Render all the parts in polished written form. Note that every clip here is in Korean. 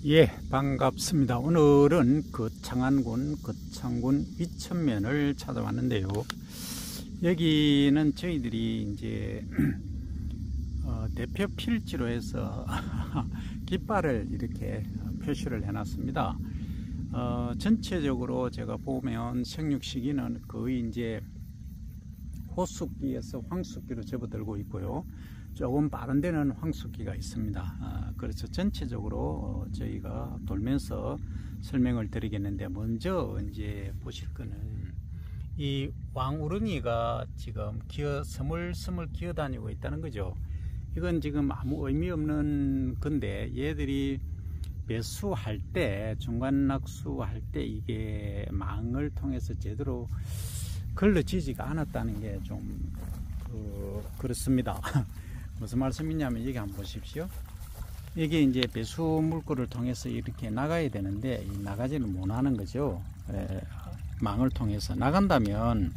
예, 반갑습니다. 오늘은 창안군 거창군 이천면을 찾아왔는데요. 여기는 저희들이 이제 대표 필지로 해서 깃발을 이렇게 표시를 해놨습니다. 전체적으로 제가 보면 생육 시기는 거의 이제 호숫기에서 황숫기로 접어들고 있고요. 조금 빠른 데는 황숫기가 있습니다. 그래서 전체적으로 저희가 돌면서 설명을 드리겠는데, 먼저 이제 보실 거는 이 왕우렁이가 지금 스물스물 기어다니고 있다는 거죠. 이건 지금 아무 의미 없는 건데, 얘들이 배수할 때, 중간 낙수할 때 이게 망을 통해서 제대로 걸러지지가 않았다는 게 좀 그렇습니다. 무슨 말씀이냐면, 여기 한번 보십시오. 이게 이제 배수 물꼬를 통해서 이렇게 나가야 되는데 나가지를 못하는 거죠. 망을 통해서 나간다면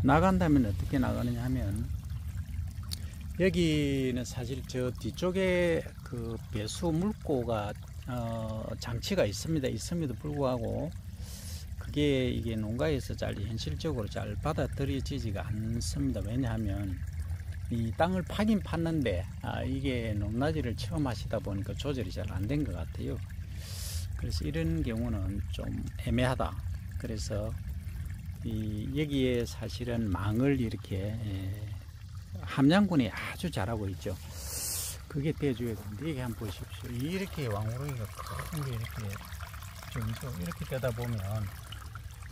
어떻게 나가느냐 하면, 여기는 사실 저 뒤쪽에 그 배수 물꼬가 장치가 있음에도 불구하고 이게 농가에서 현실적으로 잘 받아들여지지가 않습니다. 왜냐하면 이 땅을 파긴 팠는데 이게 높낮이를 처음 하시다 보니까 조절이 잘 안 된 것 같아요. 그래서 이런 경우는 좀 애매하다. 그래서 여기에 사실은 망을 이렇게 함양군이 아주 잘하고 있죠. 그게 떼줘야 되는데, 이게 한번 보십시오. 이렇게 왕우렁이가 큰 게 이렇게 되다 보면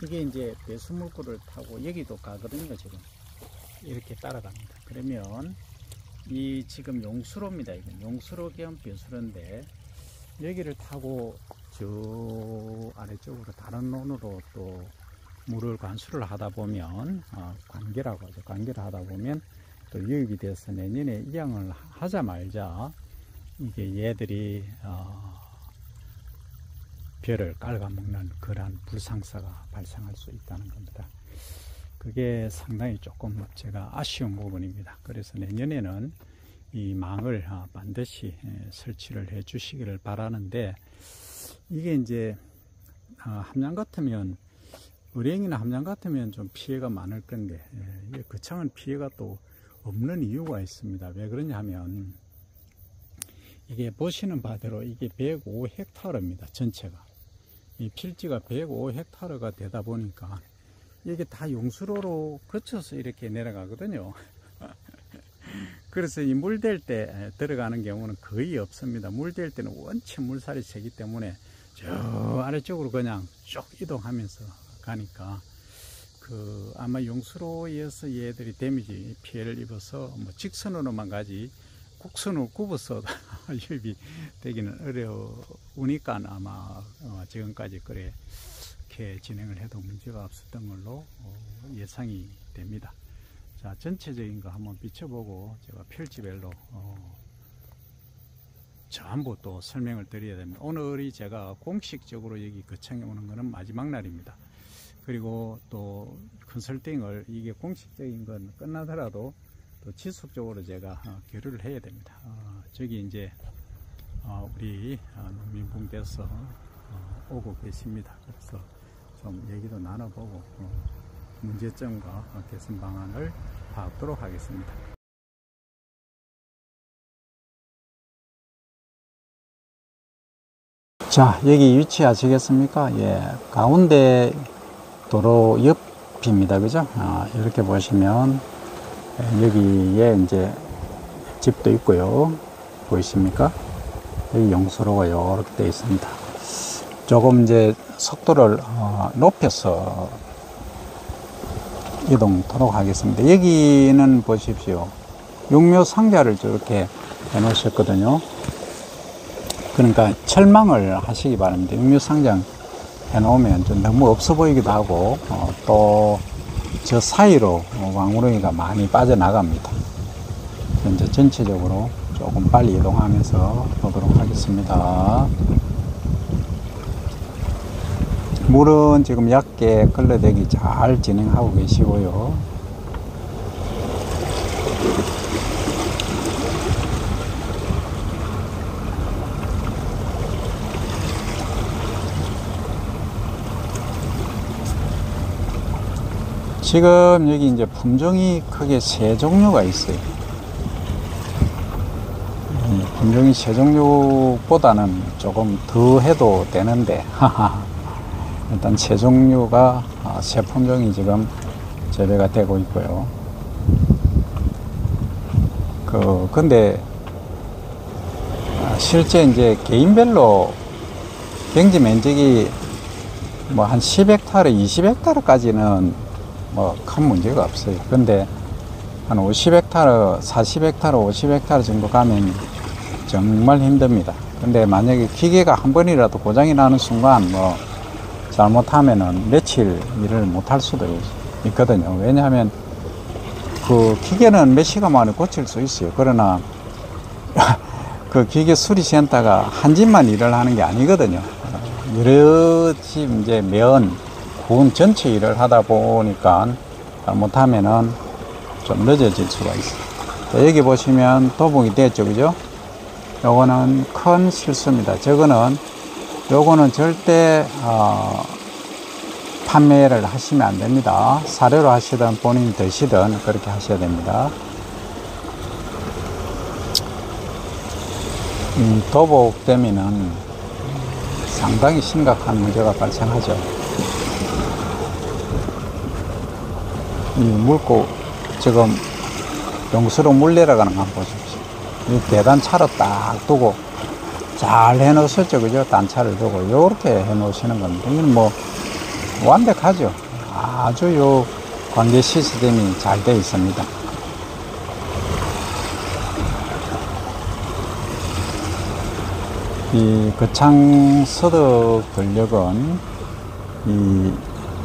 이게 이제 배수 물꼬를 타고 여기도 가거든요. 지금 이렇게 따라갑니다. 그러면 이 지금 용수로입니다. 이건 용수로 겸 배수로인데, 여기를 타고 저 아래쪽으로 다른 논으로 또 물을 관수를 하다 보면 관계라고 하죠. 관계를 하다 보면 또 유입이 돼서 내년에 이양을 하자마자 이게 얘들이 벼를 깔아먹는 그러한 불상사가 발생할 수 있다는 겁니다. 그게 상당히 조금 제가 아쉬운 부분입니다. 그래서 내년에는 이 망을 반드시 설치를 해 주시기를 바라는데, 이게 이제 함양 같으면, 의령이나 함양 같으면 좀 피해가 많을 건데, 거창은 피해가 또 없는 이유가 있습니다. 왜 그러냐 하면, 이게 보시는 바대로 이게 105헥타르입니다. 전체가. 이 필지가 105헥타르가 되다 보니까 이게 다 용수로로 거쳐서 이렇게 내려가거든요. 그래서 이 물댈 때 들어가는 경우는 거의 없습니다. 물댈 때는 원체 물살이 세기 때문에 저 아래쪽으로 그냥 쭉 이동하면서 가니까 아마 용수로에서 얘들이 피해를 입어서 직선으로만 가지 곡선으로 굽어서 유입이 되기는 어려우니까 아마 지금까지 그렇게 진행을 해도 문제가 없었던 걸로 예상이 됩니다. 자, 전체적인 거 한번 비춰보고 제가 필지별로 전부 또 설명을 드려야 됩니다. 오늘이 제가 공식적으로 여기 거창에 오는 거는 마지막 날입니다. 그리고 또 컨설팅을, 이게 공식적인 건 끝나더라도 또 지속적으로 제가 교류를 해야 됩니다. 저기 이제 우리 농민분께서 오고 계십니다. 그래서 좀 얘기도 나눠보고 문제점과 개선 방안을 파악하도록 하겠습니다. 자, 여기 위치 아시겠습니까? 예, 가운데 도로 옆입니다. 그죠? 이렇게 보시면 여기에 이제 집도 있고요. 보이십니까? 여기 용수로가 이렇게 되어 있습니다. 조금 이제 속도를 높여서 이동하도록 하겠습니다. 여기는 보십시오. 육묘 상자를 저렇게 해 놓으셨거든요. 그러니까 철망을 하시기 바랍니다. 육묘 상자 해 놓으면 좀 너무 없어 보이기도 하고, 또 저 사이로 왕우렁이가 많이 빠져나갑니다. 이제 전체적으로 조금 빨리 이동하면서 보도록 하겠습니다. 물은 지금 얕게 걸러대기 잘 진행하고 계시고요. 지금 여기 이제 품종이 크게 세 종류가 있어요. 품종이 세 종류보다는 조금 더 해도 되는데, 일단 세 종류가, 세 품종이 지금 재배가 되고 있고요. 근데, 실제 이제 개인별로 경지 면적이 뭐 한 10헥타르, 20헥타르까지는 뭐 큰 문제가 없어요. 근데 한 50헥타르, 40헥타르, 50헥타르 정도 가면 정말 힘듭니다. 근데 만약에 기계가 한 번이라도 고장이 나는 순간 뭐 잘못하면은 며칠 일을 못할 수도 있거든요. 왜냐하면 그 기계는 몇 시간 만에 고칠 수 있어요. 그러나 그 기계 수리센터가 한 집만 일을 하는 게 아니거든요. 여러 집 이제 군 전체 일을 하다 보니까 잘못하면은 좀 늦어질 수가 있어요. 자, 여기 보시면 도봉이 됐죠, 그죠? 요거는 큰 실수입니다. 요거는 절대 판매를 하시면 안 됩니다. 사료로 하시든 본인이 드시든 그렇게 하셔야 됩니다. 도복 때문에는 상당히 심각한 문제가 발생하죠. 이 물고 지금 용수로 물 내려가는 거 한번 보십시오. 이 계단 차로 딱 두고 잘 해놓으셨죠, 그죠? 단차를 두고 이렇게 해놓으시는 겁니다. 이건 뭐 완벽하죠. 아주 요 관계 시스템이 잘 되어 있습니다. 이 거창 서덕 권력은 이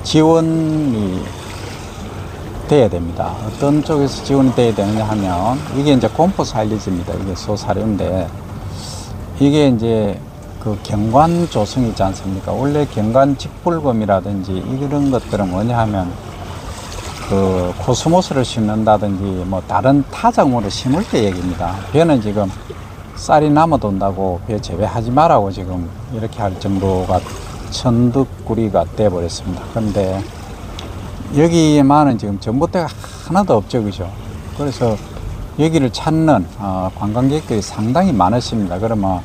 지원이 돼야 됩니다. 어떤 쪽에서 지원이 돼야 되느냐 하면 이게 이제 곰포 사일리지입니다. 이게 소사료인데 이게 이제 그 경관 조성이 있지 않습니까? 원래 경관 직불금이라든지 이런 것들은 뭐냐 하면 그 코스모스를 심는다든지 뭐 다른 타작물을 심을 때 얘기입니다. 배는 지금 쌀이 남아돈다고 배 재배하지 말라고 지금 이렇게 할 정도가 천득구리가 돼버렸습니다. 그런데 여기에만은 지금 전봇대가 하나도 없죠, 그죠? 그래서 여기를 찾는 관광객들이 상당히 많으십니다. 그러면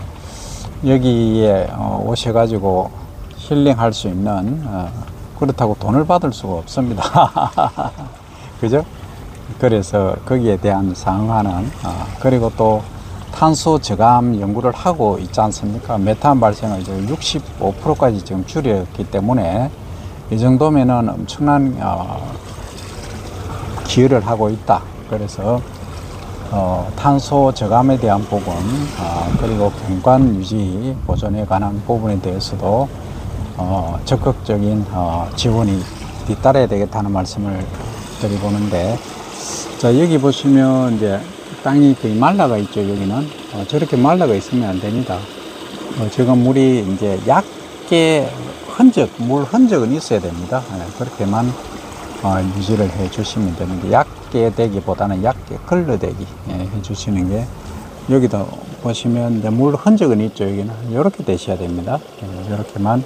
여기에 오셔가지고 힐링할 수 있는 그렇다고 돈을 받을 수가 없습니다. 그죠? 그래서 거기에 대한 상응하는 그리고 또 탄소 저감 연구를 하고 있지 않습니까? 메탄 발생을 65%까지 지금 줄였기 때문에 이 정도면은 엄청난 기여를 하고 있다. 그래서 탄소 저감에 대한 부분 그리고 경관 유지 보존에 관한 부분에 대해서도 적극적인 지원이 뒤따라야 되겠다는 말씀을 드리고는데, 자, 여기 보시면 이제 땅이 거의 말라가 있죠. 여기는 저렇게 말라가 있으면 안 됩니다. 지금 물이 이제 얕게 물 흔적은 있어야 됩니다. 그렇게만 유지를 해 주시면 되는데, 얕게 되기보다는 얕게 걸러대기 해 주시는 게, 여기도 보시면 이제 물 흔적은 있죠. 여기는 이렇게 되셔야 됩니다. 이렇게만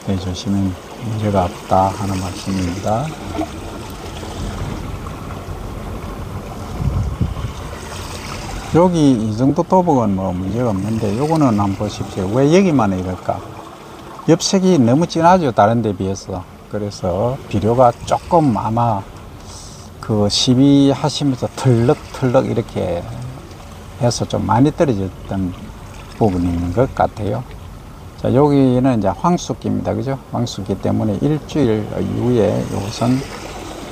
해 주시면 문제가 없다 하는 말씀입니다. 여기 이 정도 도복은 뭐 문제가 없는데, 요거는 한번 보십시오. 왜 여기만 이럴까? 엽색이 너무 진하죠, 다른 데 비해서. 그래서 비료가 조금 아마 그 시비하시면서 털럭털럭 이렇게 해서 좀 많이 떨어졌던 부분이 있는 것 같아요. 자, 여기는 이제 황숙기입니다. 그죠? 황숙기 때문에 일주일 이후에 우선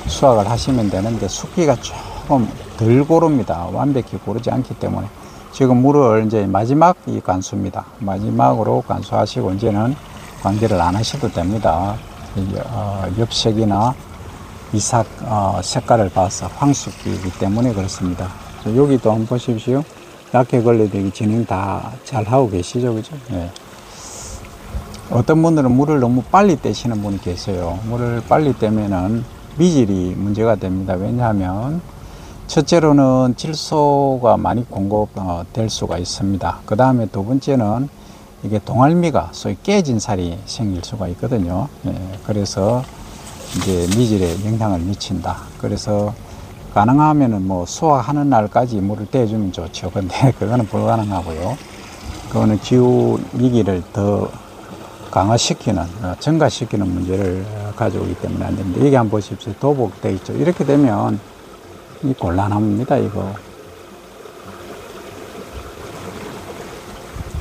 수확을 하시면 되는데, 숙기가 조금 덜 고릅니다. 완벽히 고르지 않기 때문에. 지금 물을 이제 마지막 이 관수입니다. 마지막으로 관수하시고 이제는 관계를 안 하셔도 됩니다. 엽색이나 이삭 색깔을 봐서 황숙기이기 때문에 그렇습니다. 여기도 한번 보십시오. 약해 걸레대기 진행 다 잘 하고 계시죠, 그죠? 네. 어떤 분들은 물을 너무 빨리 떼시는 분이 계세요. 물을 빨리 떼면은 미질이 문제가 됩니다. 왜냐하면 첫째로는 질소가 많이 공급될 수가 있습니다. 그 다음에 두 번째는 이게 동알미가 소위 깨진 살이 생길 수가 있거든요. 그래서 이제 미질에 영향을 미친다. 그래서 가능하면은 뭐 수확하는 날까지 물을 떼주면 좋죠. 근데 그거는 불가능하고요. 그거는 기후 위기를 더 강화시키는, 증가시키는 문제를 가지고 오기 때문에 안 됩니다. 여기 한번 보십시오. 도복되어 있죠. 이렇게 되면 이 곤란합니다, 이거.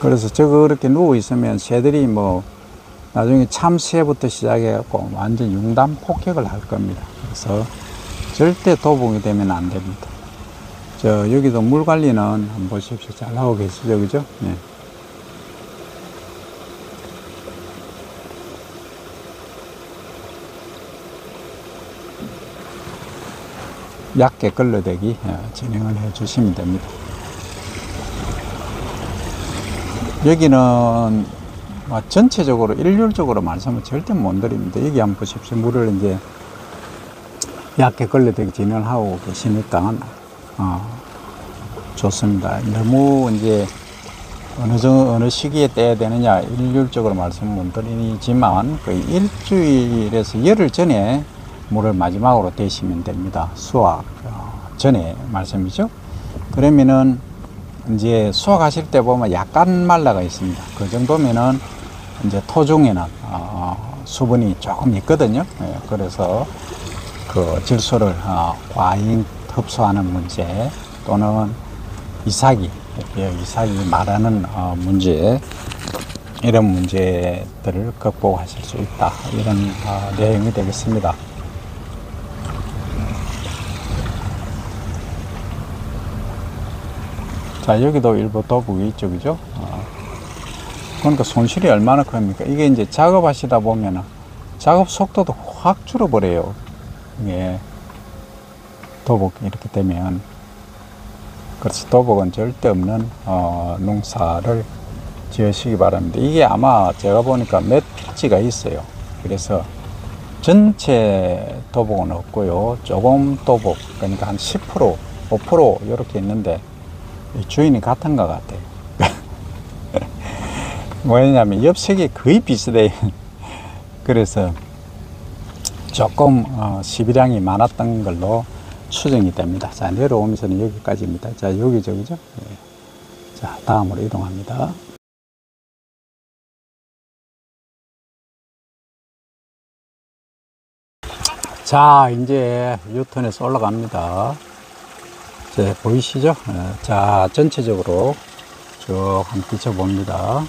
그래서 저렇게 누워 있으면 새들이 뭐 나중에 참새부터 시작해갖고 완전 융단 폭격을 할 겁니다. 그래서 절대 도복이 되면 안 됩니다. 여기도 물 관리는 한번 보십시오. 잘 하고 계시죠, 그죠? 네. 얕게 걸러대기 진행을 해 주시면 됩니다. 여기는 전체적으로 일률적으로 말씀을 절대 못 드립니다. 여기 한번 보십시오. 물을 이제 얕게 걸러대기 진행을 하고 계시니까 좋습니다. 너무 이제 어느 시기에 떼야 되느냐 일률적으로 말씀 못 드리지만 그 일주일에서 열흘 전에 물을 마지막으로 대시면 됩니다. 수확 전에 말씀이죠. 그러면은 이제 수확하실 때 보면 약간 말라가 있습니다. 그 정도면은 이제 토종에는 수분이 조금 있거든요. 그래서 그 질소를 과잉 흡수하는 문제 또는 이삭이 말하는 문제, 이런 문제들을 극복하실 수 있다. 이런 내용이 되겠습니다. 자, 여기도 일부 도복이 있죠, 그죠? 그러니까 손실이 얼마나 큽니까? 이게 이제 작업하시다 보면은 작업 속도도 확 줄어버려요. 이게 도복이 이렇게 되면. 그래서 도복은 절대 없는 농사를 지으시기 바랍니다. 이게 아마 제가 보니까 몇 피치가 있어요. 그래서 전체 도복은 없고요. 조금 도복, 그러니까 한 10%, 5% 이렇게 있는데 주인이 같은 것 같아요. 뭐냐면 엽색이 거의 비슷해요. 그래서 조금 시비량이 많았던 걸로 추정이 됩니다. 자, 내려오면서는 여기까지입니다. 자, 여기죠, 그죠? 네. 자, 다음으로 이동합니다. 자, 이제 유턴에서 올라갑니다. 자, 보이시죠? 자, 전체적으로 쭉 한번 비춰봅니다.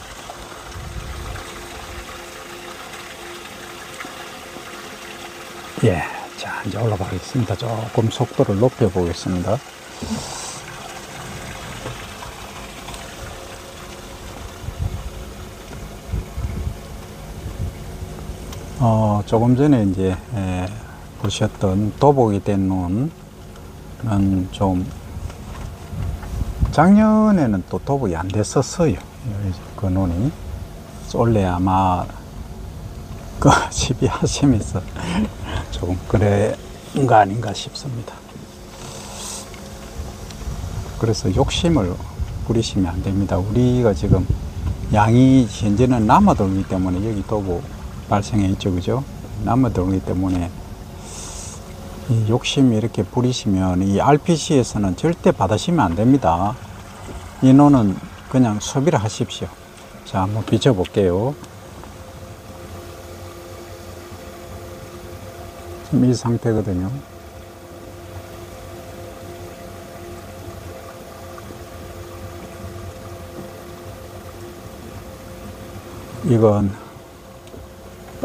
예. 자, 이제 올라가겠습니다. 조금 속도를 높여 보겠습니다. 조금 전에 이제 보셨던 도복이 된 논은 좀 작년에는 또 도복이 안 됐었어요. 그 논이 원래 아마 그 시비하시면서 조금 그런 거 아닌가 싶습니다. 그래서 욕심을 부리시면 안 됩니다. 우리가 지금 양이 현재는 남아돌기 때문에 여기 도복 발생해 있죠, 그죠? 남아돌기 때문에 이 욕심이 이렇게 부리시면 이 RPC에서는 절대 받으시면 안 됩니다. 이 논은 그냥 소비를 하십시오. 자, 한번 비춰볼게요. 지금 이 상태거든요. 이건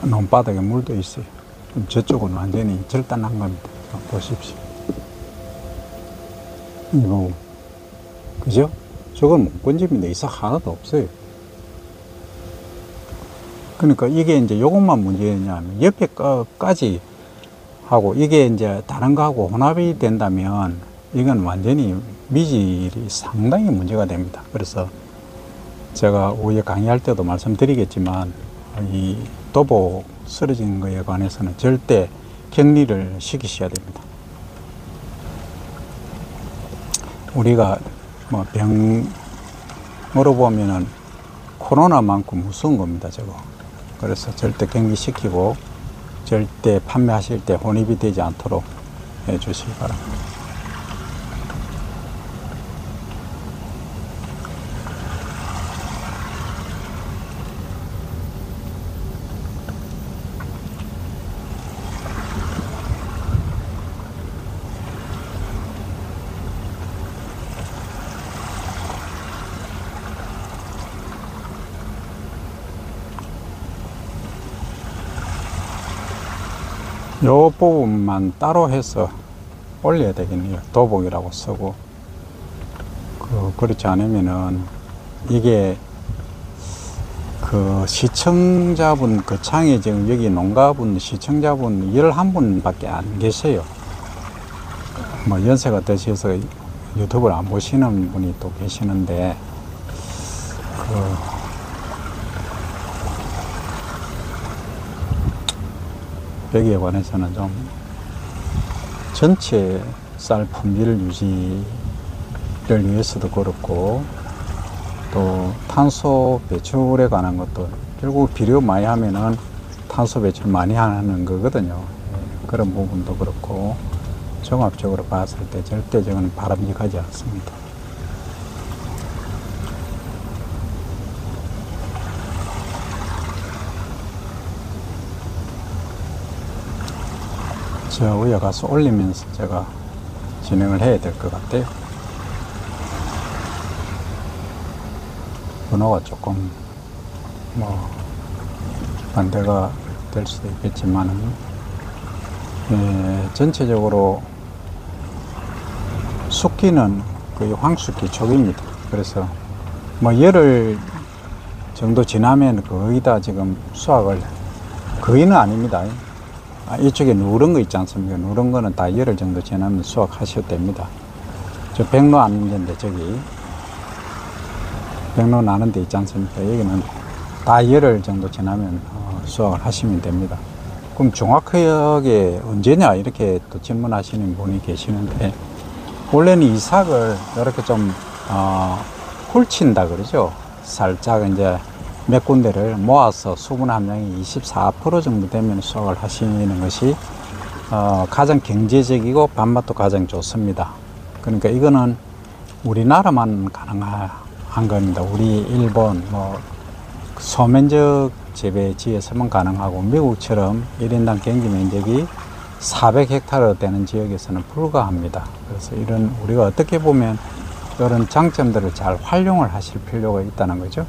논바닥에 물도 있어요. 저쪽은 완전히 절단한 겁니다. 보십시오. 이거, 그죠? 저건 목건집인데 이삭 하나도 없어요. 그러니까 이게 이제 요것만 문제냐면 옆에 거까지 하고 이게 이제 다른 거하고 혼합이 된다면 이건 완전히 미질이 상당히 문제가 됩니다. 그래서 제가 오후에 강의할 때도 말씀드리겠지만 이 도복 쓰러진 거에 관해서는 절대 격리를 시키셔야 됩니다. 우리가 뭐 병으로 보면은 코로나만큼 무서운 겁니다, 저거. 그래서 절대 격리시키고 절대 판매하실 때 혼입이 되지 않도록 해 주시기 바랍니다. 요 부분만 따로 해서 올려야 되겠네요. 도복이라고 쓰고. 그렇지 않으면은 이게 그 시청자분, 거창에 지금 여기 농가분 시청자분 11분밖에 안 계세요. 뭐 연세가 드셔서 유튜브를 안 보시는 분이 또 계시는데, 여기에 관해서는 좀 전체 쌀 품질 유지를 위해서도 그렇고, 또 탄소 배출에 관한 것도 결국 비료 많이 하면은 탄소 배출 많이 하는 거거든요. 그런 부분도 그렇고 종합적으로 봤을 때 절대적으로 바람직하지 않습니다. 저 위에 가서 올리면서 제가 진행을 해야 될 것 같아요. 번호가 조금 뭐 반대가 될 수도 있겠지만은, 전체적으로 숙기는 거의 황숙기 초기입니다. 그래서 뭐 열흘 정도 지나면 거의 다 지금 수확을, 거의는 아닙니다. 이쪽에 누런 거 있지 않습니까? 누런 거는 다 열흘 정도 지나면 수확하셔도 됩니다. 저 백로 아는 데인데, 저기 백로 나는 데 있지 않습니까? 여기는 다 열흘 정도 지나면 수확을 하시면 됩니다. 그럼 정확하게 언제냐 이렇게 또 질문하시는 분이 계시는데, 원래는 이삭을 이렇게 좀 훑친다 그러죠. 살짝 이제 몇 군데를 모아서 수분 함량이 24% 정도 되면 수확을 하시는 것이 가장 경제적이고 밥맛도 가장 좋습니다. 그러니까 이거는 우리나라만 가능한 겁니다. 우리 일본 뭐 소면적 재배지에서만 가능하고, 미국처럼 1인당 경기 면적이 400헥타르 되는 지역에서는 불가합니다. 그래서 이런, 우리가 어떻게 보면 이런 장점들을 잘 활용을 하실 필요가 있다는 거죠.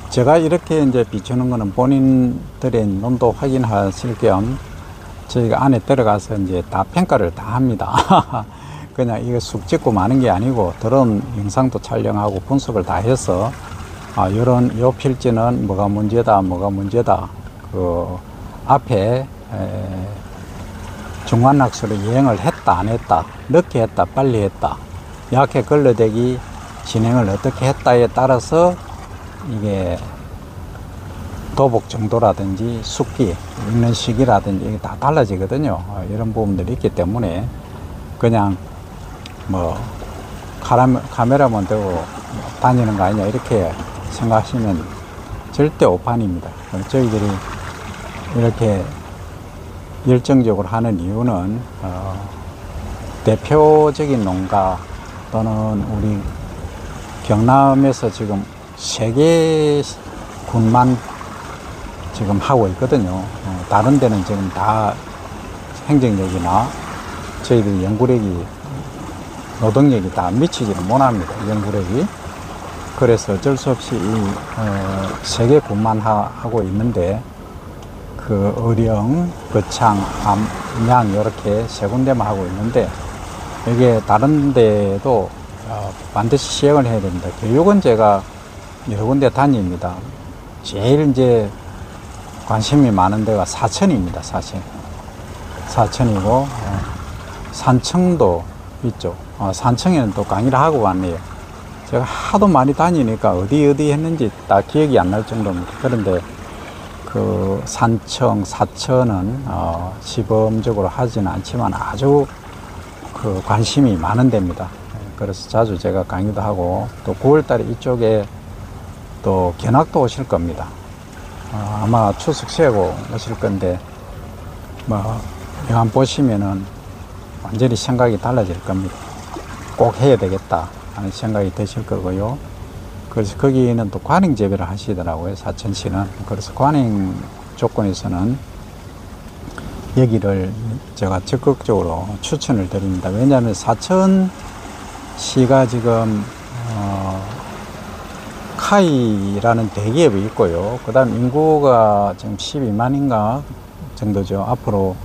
제가 이렇게 이제 비추는 거는 본인들의 논도 확인하실 겸 저희가 안에 들어가서 이제 다 평가를 다 합니다. 그냥 이거 쑥 찍고 마는 게 아니고, 드론 영상도 촬영하고 분석을 다 해서, 요 필지는 뭐가 문제다, 그 앞에 중간낙수를 이행을 했다, 안 했다, 늦게 했다, 빨리 했다, 약해 걸러대기 진행을 어떻게 했다에 따라서 이게 도복 정도라든지 숙기 있는 시기라든지 이게 다 달라지거든요. 이런 부분들이 있기 때문에 그냥 뭐 카메라만 들고 다니는 거 아니냐 이렇게 생각하시면 절대 오판입니다. 저희들이 이렇게 열정적으로 하는 이유는 대표적인 농가 또는 우리 경남에서 지금 3개 군만 지금 하고 있거든요. 다른 데는 지금 다 행정력이나 저희들 연구력이, 노동력이 다 미치지는 못합니다. 연구력이. 그래서 어쩔 수 없이 이 3개 군만 하고 있는데, 그 의령, 거창, 암양 이렇게 3군데만 하고 있는데, 이게 다른 데도 반드시 시행을 해야 됩니다. 교육은 제가 여러 군데 다닙니다. 제일 이제 관심이 많은 데가 사천입니다. 사천이고, 산청도 있죠. 산청에는 또 강의를 하고 왔네요. 제가 하도 많이 다니니까 어디 했는지 다 기억이 안 날 정도입니다. 그런데 그 산청, 사천은 시범적으로 하지는 않지만 아주 그 관심이 많은 데입니다. 그래서 자주 제가 강의도 하고, 또 9월달에 이쪽에 또 견학도 오실 겁니다. 아마 추석 쉬고 오실 건데, 뭐 영화 보시면은 완전히 생각이 달라질 겁니다. 꼭 해야 되겠다 하는 생각이 드실 거고요. 그래서 거기는 또 관행 재배를 하시더라고요, 사천시는. 그래서 관행 조건에서는 여기를 제가 적극적으로 추천을 드립니다. 왜냐하면 사천시가 지금 카이라는 대기업이 있고요. 그 다음 인구가 지금 12만인가 정도죠. 앞으로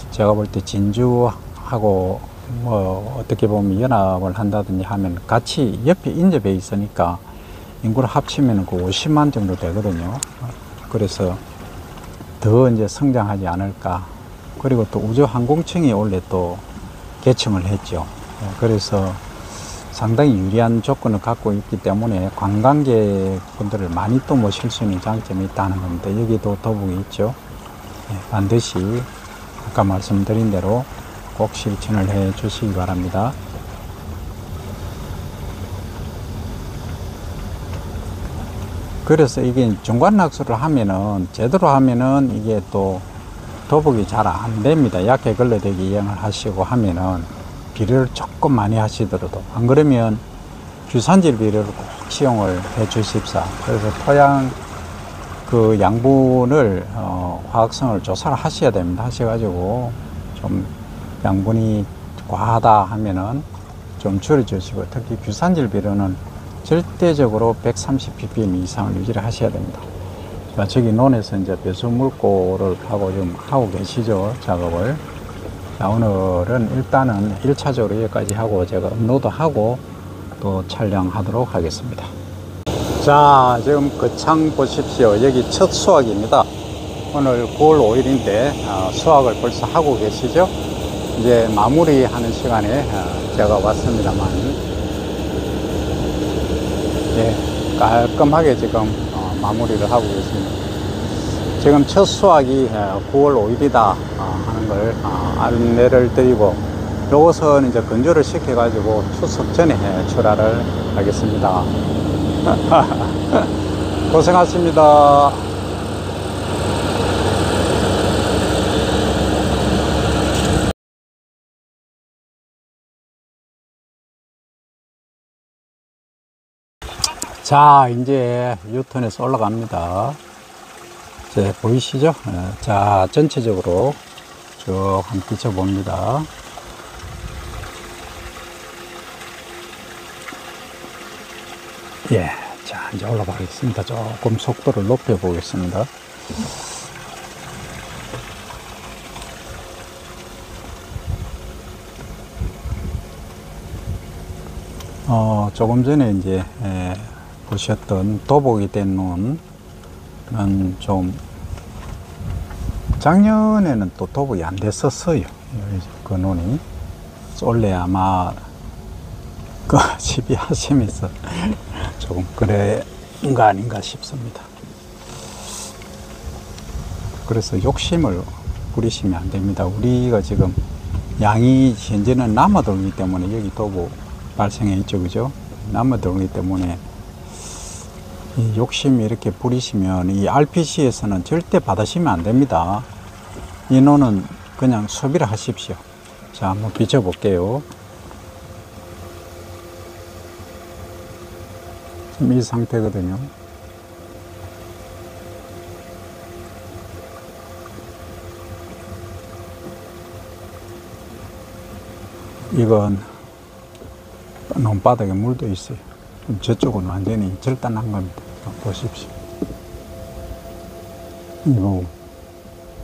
제가 볼 때 진주하고 뭐 어떻게 보면 연합을 한다든지 하면 같이 옆에 인접해 있으니까 인구를 합치면 그 50만 정도 되거든요. 그래서 더 이제 성장하지 않을까. 그리고 또 우주항공청이 원래 또 개청을 했죠. 그래서 상당히 유리한 조건을 갖고 있기 때문에 관광객분들을 많이 또 모실 수 있는 장점이 있다는 겁니다. 여기도 도북이 있죠. 반드시 아까 말씀드린 대로 꼭 실천을 해 주시기 바랍니다. 그래서 이게 중간낙수를 하면은, 제대로 하면은 이게 또 도복이 잘 안 됩니다. 약해 걸러대기 이용을 하시고 하면은 비료를 조금 많이 하시더라도, 안 그러면 규산질 비료를 꼭 시용을 해 주십사. 그래서 토양 그 양분을 화학성을 조사를 하셔야 됩니다. 하셔가지고 좀 양분이 과하다 하면은 좀 줄여 주시고, 특히 규산질 비료는 절대적으로 130ppm 이상을 유지를 하셔야 됩니다. 자, 저기 논에서 이제 배수 물고를 하고 계시죠, 작업을. 자, 오늘은 일단은 1차적으로 여기까지 하고 제가 업로드 하고 또 촬영하도록 하겠습니다. 자, 지금 거창 보십시오. 여기 첫 수확입니다. 오늘 9월 5일인데 수확을 벌써 하고 계시죠. 이제 마무리하는 시간에 제가 왔습니다만, 예, 깔끔하게 지금 마무리를 하고 계십니다. 지금 첫 수확이 9월 5일이다 하는 걸 안내를 드리고, 요것은 이제 건조를 시켜 가지고 추석 전에 출하를 하겠습니다. 고생하십니다. 자, 이제 유턴에서 올라갑니다. 이제 보이시죠? 자, 전체적으로 쭉 한번 비춰봅니다. 예, 자, 이제 올라가겠습니다. 조금 속도를 높여 보겠습니다. 조금 전에 이제 보셨던 도복이 된 논은 좀 작년에는 또 도복이 안 됐었어요. 그 논이 원래 아마 그 집이 하시면서 조금 그런 거 아닌가 싶습니다. 그래서 욕심을 부리시면 안 됩니다. 우리가 지금 양이 현재는 남아돌기 때문에 여기 도복 발생해 있죠, 그죠? 남아돌기 때문에 이 욕심이 이렇게 부리시면 이 RPC에서는 절대 받으시면 안 됩니다. 이 논은 그냥 소비를 하십시오. 자, 한번 비춰볼게요. 지금 이 상태거든요. 이건 논바닥에 물도 있어요. 저쪽은 완전히 절단한 겁니다. 보십시오. 이거,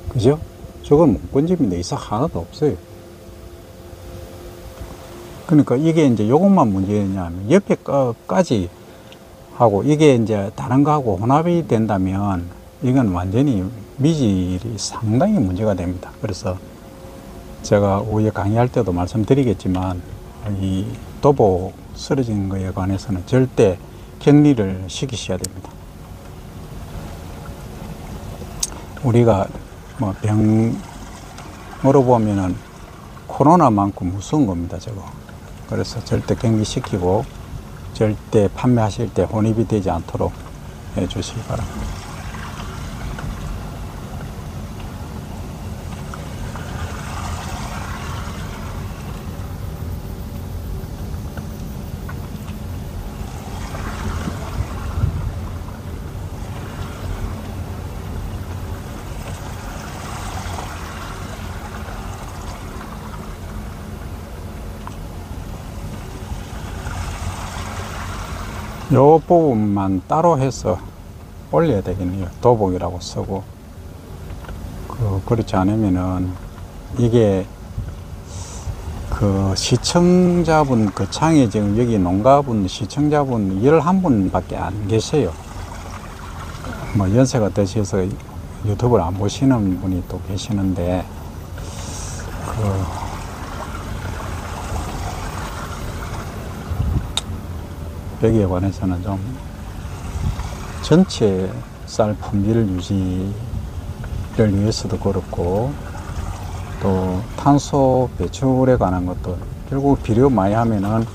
그죠? 저건 목건집인데 이삭 하나도 없어요. 그러니까 이게 이제 요것만 문제냐면 옆에 거까지 하고 이게 이제 다른 거하고 혼합이 된다면 이건 완전히 미질이 상당히 문제가 됩니다. 그래서 제가 오후에 강의할 때도 말씀드리겠지만 이 도복 쓰러진 거에 관해서는 절대 격리를 시키셔야 됩니다. 우리가 뭐 병으로 보면은 코로나만큼 무서운 겁니다, 저거. 그래서 절대 경기시키고 절대 판매하실 때 혼입이 되지 않도록 해 주시기 바랍니다. 요 부분만 따로 해서 올려야 되겠네요. 도복이라고 쓰고. 그렇지 않으면은 이게 그 시청자분, 그 창에 지금 여기 농가분 시청자분 11분밖에 안 계세요. 뭐 연세가 드셔서 유튜브를 안 보시는 분이 또 계시는데, 여기에 관해서는 좀 전체 쌀 품질 유지를 위해서도 그렇고, 또 탄소 배출에 관한 것도 결국 비료 많이 하면은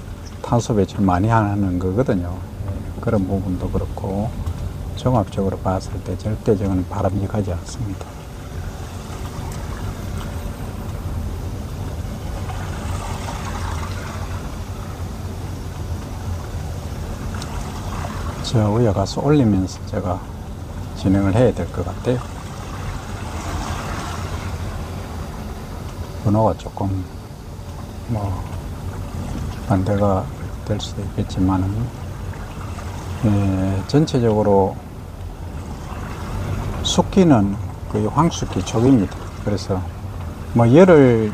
탄소 배출 많이 하는 거거든요. 그런 부분도 그렇고 종합적으로 봤을 때 절대 저는 바람직하지 않습니다. 저 위에 가서 올리면서 제가 진행을 해야 될 것 같아요. 번호가 조금 뭐 반대가 될 수도 있겠지만은, 전체적으로 숙기는 거의 황숙기 초기입니다. 그래서 뭐 열흘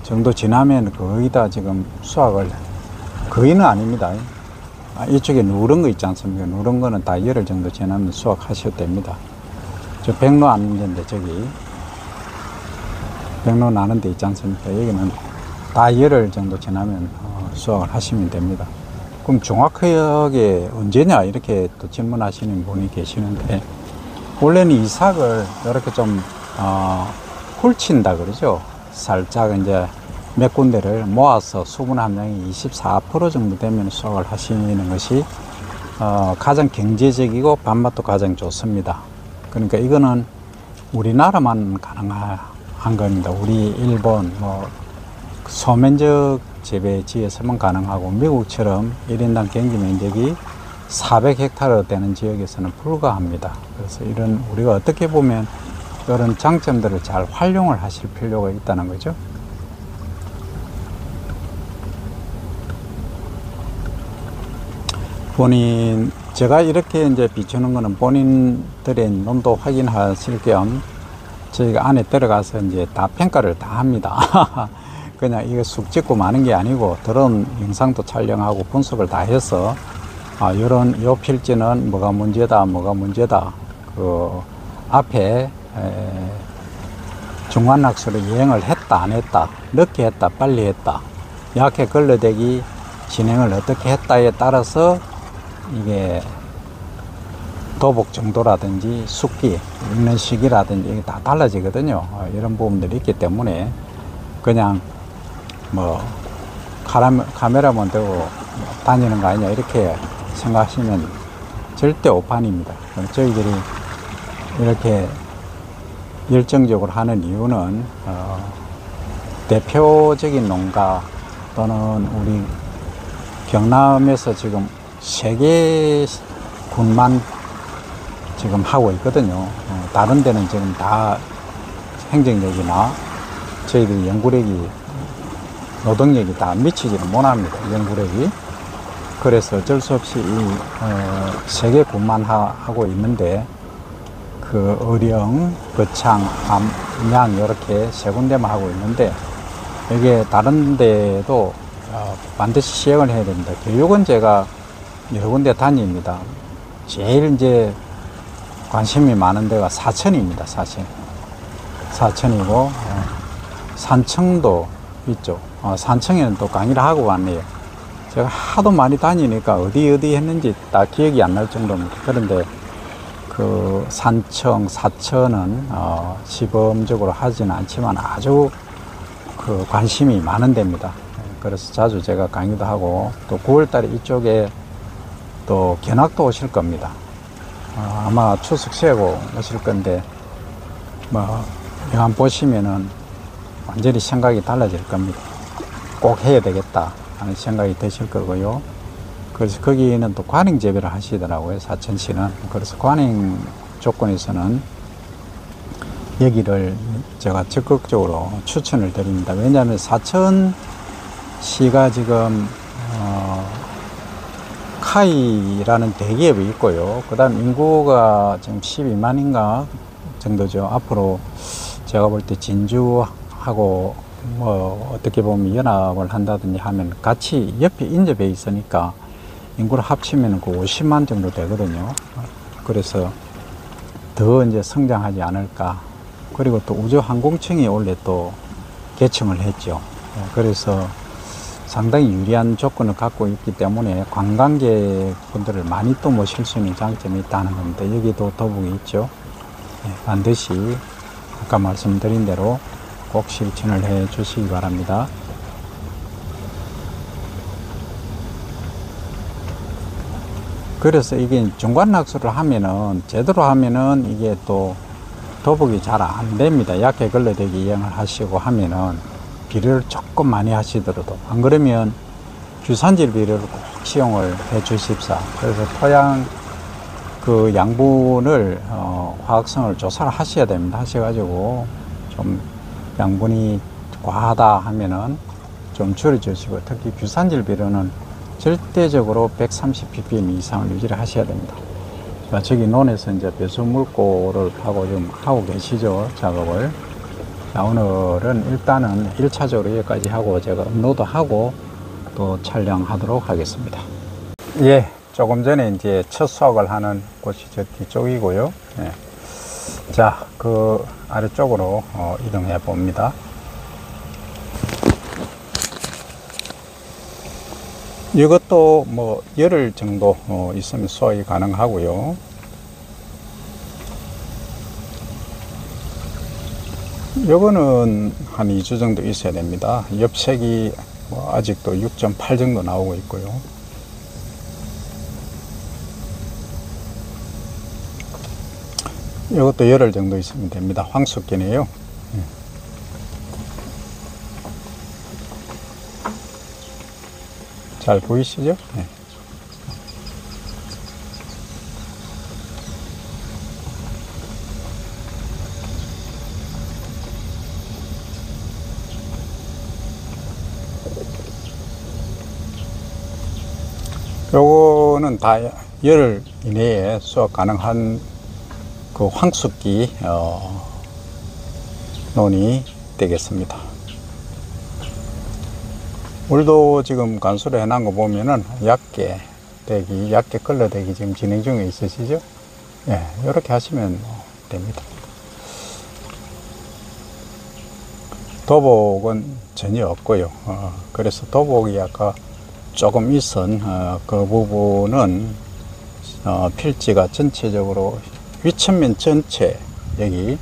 정도 지나면 거의 다 지금 수확을, 거의는 아닙니다. 이쪽에 누런 거 있지 않습니까? 누런 거는 다 열흘 정도 지나면 수확하셔도 됩니다. 저 백로 안 문제인데, 저기 백로 나는 데 있지 않습니까? 여기는 다 열흘 정도 지나면 수확을 하시면 됩니다. 그럼 정확하게 언제냐 이렇게 또 질문하시는 분이 계시는데, 원래는 이삭을 이렇게 좀 훑친다 그러죠. 살짝 이제 몇 군데를 모아서 수분 함량이 24% 정도 되면 수확을 하시는 것이 가장 경제적이고 밥맛도 가장 좋습니다. 그러니까 이거는 우리나라만 가능한 겁니다. 우리 일본 뭐 소면적 재배 지역에서만 가능하고, 미국처럼 1인당 경기 면적이 400헥타르 되는 지역에서는 불가합니다. 그래서 이런, 우리가 어떻게 보면 이런 장점들을 잘 활용을 하실 필요가 있다는 거죠. 제가 이렇게 이제 비추는 거는 본인들의 논도 확인하실 겸 저희가 안에 들어가서 이제 다 평가를 다 합니다. 그냥 이거 쑥 찍고 마는 게 아니고 드론 영상도 촬영하고 분석을 다 해서 요 필지는 뭐가 문제다, 그 앞에 중간낙수로 이행을 했다, 안 했다, 늦게 했다, 빨리 했다, 약해 걸러대기 진행을 어떻게 했다에 따라서 이게 도복 정도라든지 숙기 읽는 시기라든지 이게 다 달라지거든요. 이런 부분들이 있기 때문에 그냥 뭐 카메라만 들고 다니는 거 아니냐 이렇게 생각하시면 절대 오판입니다. 저희들이 이렇게 열정적으로 하는 이유는 대표적인 농가 또는 우리 경남에서 지금 3개 군만 지금 하고 있거든요. 다른 데는 지금 다 행정력이나 저희들 연구력이, 노동력이 다 미치지는 못합니다. 연구력이. 그래서 어쩔 수 없이 이 3개 군만 하고 있는데, 그 어령, 거창, 함양 이렇게 3군데만 하고 있는데, 이게 다른 데도 반드시 시행을 해야 됩니다. 교육은 제가 여러 군데 다닙니다. 제일 이제 관심이 많은 데가 사천입니다. 사천이고 산청도 있죠. 산청에는 또 강의를 하고 왔네요. 제가 하도 많이 다니니까 어디 했는지 다 기억이 안 날 정도입니다. 그런데 그 산청, 사천은 시범적으로 하지는 않지만 아주 그 관심이 많은 데입니다. 그래서 자주 제가 강의도 하고, 또 9월달에 이쪽에 또 견학도 오실 겁니다. 아마 추석 쉬고 오실 건데, 뭐 영화 보시면은 완전히 생각이 달라질 겁니다. 꼭 해야 되겠다 하는 생각이 드실 거고요. 그래서 거기는 또 관행 재배를 하시더라고요, 사천시는. 그래서 관행 조건에서는 여기를 제가 적극적으로 추천을 드립니다. 왜냐하면 사천시가 지금 카이라는 대기업이 있고요. 그 다음 인구가 지금 12만인가 정도죠. 앞으로 제가 볼 때 진주하고 뭐 어떻게 보면 연합을 한다든지 하면 같이 옆에 인접해 있으니까 인구를 합치면 그 50만 정도 되거든요. 그래서 더 이제 성장하지 않을까. 그리고 또 우주항공청이 원래 또 개청을 했죠. 그래서 상당히 유리한 조건을 갖고 있기 때문에 관광객분들을 많이 또 모실 수 있는 장점이 있다는 겁니다. 여기도 도북이 있죠. 반드시 아까 말씀드린 대로 꼭 실천을 해 주시기 바랍니다. 그래서 이게 중간낙수를 하면은, 제대로 하면은 이게 또 도북이 잘 안 됩니다. 약해 걸러대기 이용을 하시고 하면은 비료를 조금 많이 하시더라도, 안 그러면 규산질 비료를 꼭 시용을 해 주십사. 그래서 토양 그 양분을 화학성을 조사를 하셔야 됩니다. 하셔가지고 좀 양분이 과하다 하면은 좀 줄여 주시고, 특히 규산질 비료는 절대적으로 130ppm 이상을 유지를 하셔야 됩니다. 자, 저기 논에서 이제 배수 물고를 하고 계시죠, 작업을. 자, 오늘은 일단은 1차적으로 여기까지 하고 제가 업로드 하고 또 촬영하도록 하겠습니다. 예, 조금 전에 이제 첫 수확을 하는 곳이 저 뒤쪽이고요. 예. 자, 그 아래쪽으로 이동해 봅니다. 이것도 뭐 열흘 정도 있으면 수확이 가능하고요. 요거는 한 2주 정도 있어야 됩니다. 엽색이 뭐 아직도 6.8 정도 나오고 있고요. 이것도 열흘 정도 있으면 됩니다. 황숙기네요. 잘 보이시죠? 네. 요거는 다 열흘 이내에 수확 가능한 그 황숙기 논이 되겠습니다. 물도 지금 관수를 해놓은 거 보면은 얕게 걸러대기 지금 진행 중에 있으시죠? 예, 이렇게 하시면 됩니다. 도복은 전혀 없고요. 그래서 도복이 아까 조금 있은 그 부분은 필지가 전체적으로 위천면 전체 여기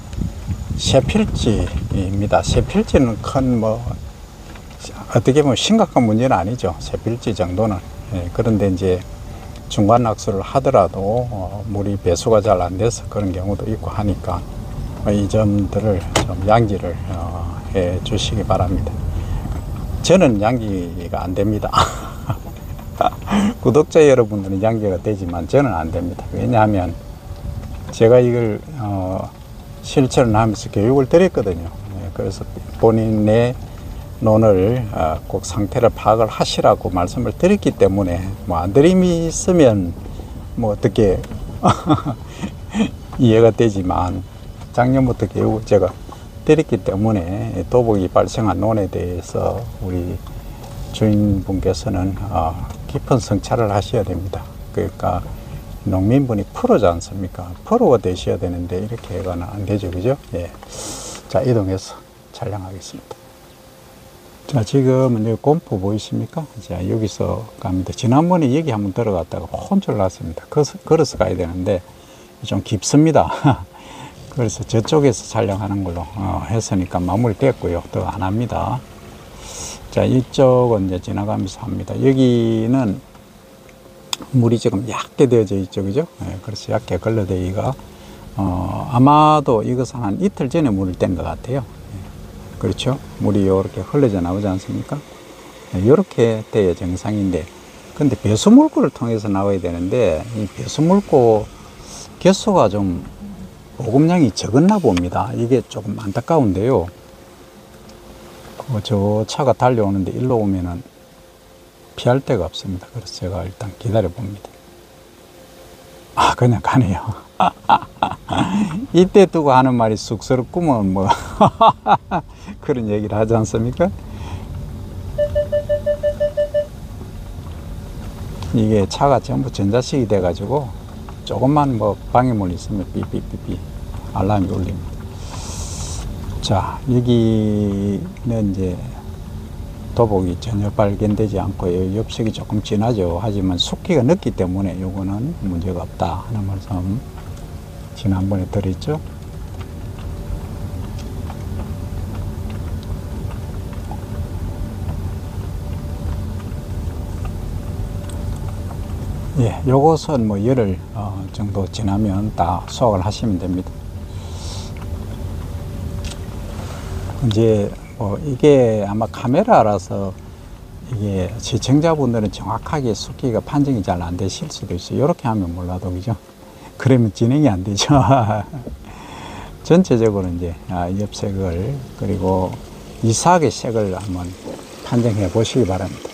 새 필지입니다. 새 필지는 큰 어떻게 보면 심각한 문제는 아니죠. 새 필지 정도는. 예, 그런데 이제 중간 낙수를 하더라도 물이 배수가 잘 안 돼서 그런 경우도 있고 하니까 이 점들을 좀 양지를 해 주시기 바랍니다. 저는 양기가 안 됩니다. 구독자 여러분들은 양기가 되지만 저는 안 됩니다. 왜냐하면 제가 이걸 실천을 하면서 교육을 드렸거든요. 그래서 본인의 논을 꼭 상태를 파악을 하시라고 말씀을 드렸기 때문에 뭐 안 드림이 있으면 뭐 어떻게 이해가 되지만 작년부터 교육을 제가 드렸기 때문에 도복이 발생한 논에 대해서 우리 주인분께서는 깊은 성찰을 하셔야 됩니다. 그러니까 농민분이 프로지 않습니까? 프로가 되셔야 되는데 이렇게 해가는 안 되죠, 그죠? 예. 자, 이동해서 촬영하겠습니다. 자, 지금은 여기 곰포 보이십니까? 자, 여기서 갑니다. 지난번에 여기 한번 들어갔다가 혼쭐 났습니다. 걸어서 가야 되는데 좀 깊습니다. 그래서 저쪽에서 촬영하는 걸로 했으니까 마무리 됐고요. 더 안 합니다. 자, 이쪽은 이제 지나가면서 합니다. 여기는 물이 지금 얕게 되어져 있죠, 그죠? 예, 그래서 얕게 걸러대기가 아마도 이것은 한 이틀 전에 물을 뗀 것 같아요. 예, 그렇죠? 물이 이렇게 흘러져 나오지 않습니까? 이렇게 돼야 정상인데, 근데 배수물고를 통해서 나와야 되는데 이 배수물고 개수가 좀 보급량이 적었나 봅니다. 이게 조금 안타까운데요. 저 차가 달려오는데 일로 오면은 피할 데가 없습니다. 그래서 제가 일단 기다려 봅니다. 아, 그냥 가네요. 이때 두고 하는 말이 쑥스럽구먼 뭐 그런 얘기를 하지 않습니까? 이게 차가 전부 전자식이 돼 가지고 조금만 뭐 방해물 있으면 삐삐삐삐 알람이 울립니다. 자, 여기는 이제 도복이 전혀 발견되지 않고 엽색이 조금 진하죠. 하지만 숫기가 늦기 때문에 요거는 문제가 없다 하는 말씀 지난번에 드렸죠. 예, 요것은 뭐 열흘 정도 지나면 다 수확을 하시면 됩니다. 이제 뭐 이게 아마 카메라라서 이게 시청자분들은 정확하게 숫기가 판정이 잘 안 되실 수도 있어요. 이렇게 하면 몰라도, 그죠? 그러면 진행이 안 되죠. 전체적으로 이제 엽색을 그리고 이삭의 색을 한번 판정해 보시기 바랍니다.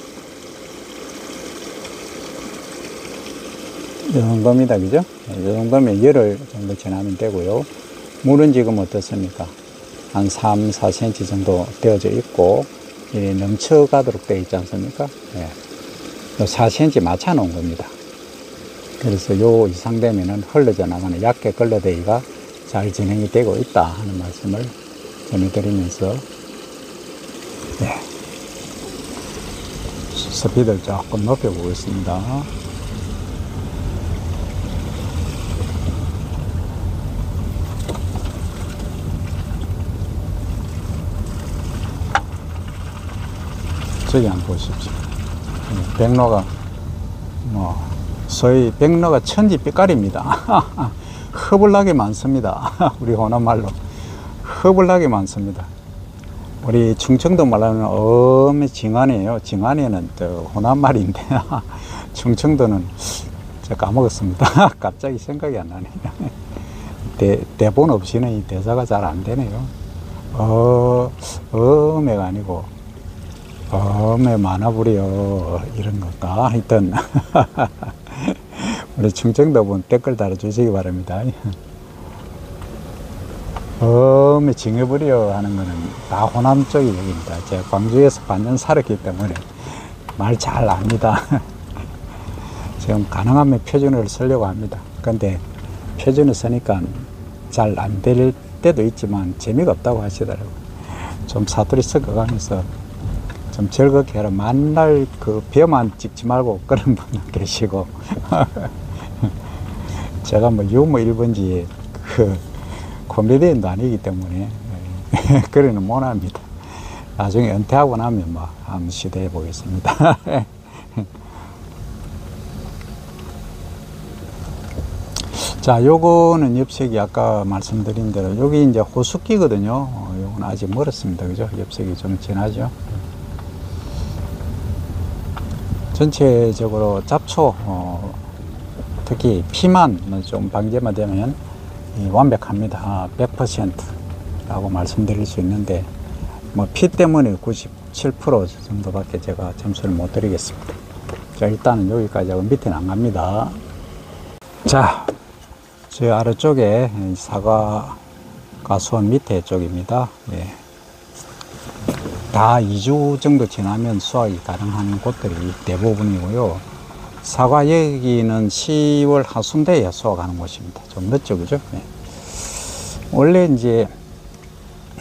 이 정도입니다, 그죠? 이 정도면 열흘 정도 지나면 되고요. 물은 지금 어떻습니까? 한 3, 4cm 정도 되어져 있고, 넘쳐가도록 되어 있지 않습니까? 예. 4cm 맞춰 놓은 겁니다. 그래서 요 이상 되면은 흘러져 나가는 얕게 걸러대기가 잘 진행이 되고 있다 하는 말씀을 전해드리면서, 예. 스피드를 조금 높여보겠습니다. 저기 한번 보십시오. 백로가 뭐 소위 백로가 천지빛깔입니다. 허블나게 많습니다. 우리 호남 말로 허블나게 많습니다. 우리 충청도 말로는 어메 징안이에요. 징안에는 호남 말인데 충청도는 제가 까먹었습니다. 갑자기 생각이 안 나네요. 대본 없이는 이 대사가 잘 안 되네요. 어메가 아니고 어메 많아부려 이런 건가? 하여튼 우리 충청도분 댓글 달아주시기 바랍니다. 어메 징해부려 하는 거는 다 호남 쪽의 얘기입니다. 제가 광주에서 반년 살았기 때문에 말 잘 압니다. 지금 가능하면 표준어를 쓰려고 합니다. 근데 표준어 쓰니까 잘 안 될 때도 있지만 재미가 없다고 하시더라고요. 좀 사투리 섞어가면서 좀 즐겁게 해라. 만날 그 벼만 찍지 말고 그런 분도 계시고 제가 뭐 유머 1번지 그 코미디언도 아니기 때문에 그러는 못합니다. 나중에 은퇴하고 나면 뭐 한번 시도해 보겠습니다. 자, 요거는 엽색이 아까 말씀드린 대로 여기 이제 호숫기거든요. 요건 아직 멀었습니다. 그죠? 엽색이 좀 진하죠. 전체적으로 잡초, 특히 피만 좀 방제만 되면 완벽합니다. 100%라고 말씀드릴 수 있는데, 뭐 피 때문에 97% 정도밖에 제가 점수를 못 드리겠습니다. 자, 일단은 여기까지 하고 밑에는 안 갑니다. 자, 저 아래쪽에 사과 가수원 밑에 쪽입니다. 예. 다 2주 정도 지나면 수확이 가능한 곳들이 대부분이고요. 사과 여기는 10월 하순대에 수확하는 곳입니다. 좀 늦죠, 그죠? 네. 원래 이제